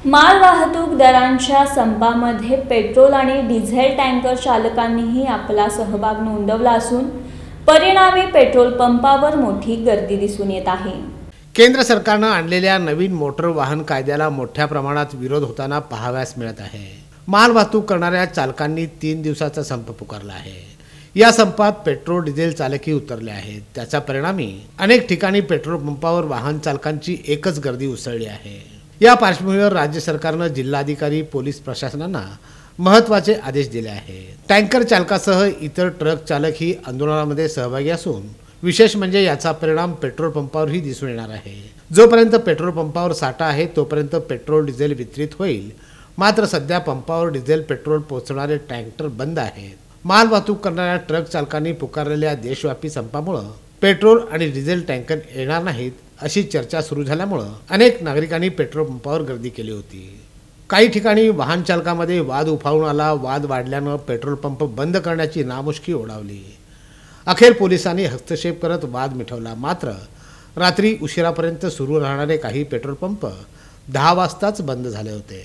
माल वाहतूक दरांच्या संपामध्ये पेट्रोल आणि डिझेल टँकर चालकांनीही आपला सहभाग नोंदवला असून परिणामी पेट्रोल पंपावर मोठी गर्दी दिसून येत आहे। केंद्र सरकारने आणलेल्या नवीन मोटर वाहन कायद्याला मोठ्या प्रमाणात विरोध होताना पाहावयास मिळत आहे। माल वाहतूक करणाऱ्या चालकांनी 3 दिवसाचा संप पुकारला आहे। या संपात पेट्रोल डिझेल चालकही उतरले आहेत। त्याचा परिणामी अनेक ठिकाणी पेट्रोल पंपावर वाहन चालकांची एकच गर्दी उसळली आहे। या पार्श्वभूमीवर राज्य सरकारने जिल्हाधिकारी पोलीस प्रशासनांना महत्त्वाचे आदेश दिले आहेत। टँकर चालकासह इतर ट्रक चालक ही आंदोलनामध्ये सहभागी असून विशेष म्हणजे याचा परिणाम पेट्रोल पंपावरही दिसून येणार आहे। जोपर्यंत पेट्रोल पंपावर साठा आहे तोपर्यंत पेट्रोल डिझेल वितरित होईल, मात्र सध्या पंपावर डिझेल पेट्रोल पोहोचणारे टँकर बंद आहेत। माल वाहतूक करणाऱ्या ट्रक चालकांनी पुकारलेल्या देशव्यापी संपामुळे पेट्रोल आणि डिझेल टँकर येणार नाहीत अशी चर्चा सुरू झाल्यामुळे अनेक नागरिकांनी पेट्रोल पंपावर गर्दी केली होती। काही ठिकाणी वाहन चालकांमध्ये वाद उफाळून आला। वाद वाढल्याने पेट्रोल पंप बंद करण्याची नामुष्की ओढावली। अखेर पोलिसांनी हस्तक्षेप करत वाद मिटवला। मात्र रात्री उशिरापर्यंत सुरू राहणारे काही पेट्रोल पंप 10 वाजताच बंद झाले होते।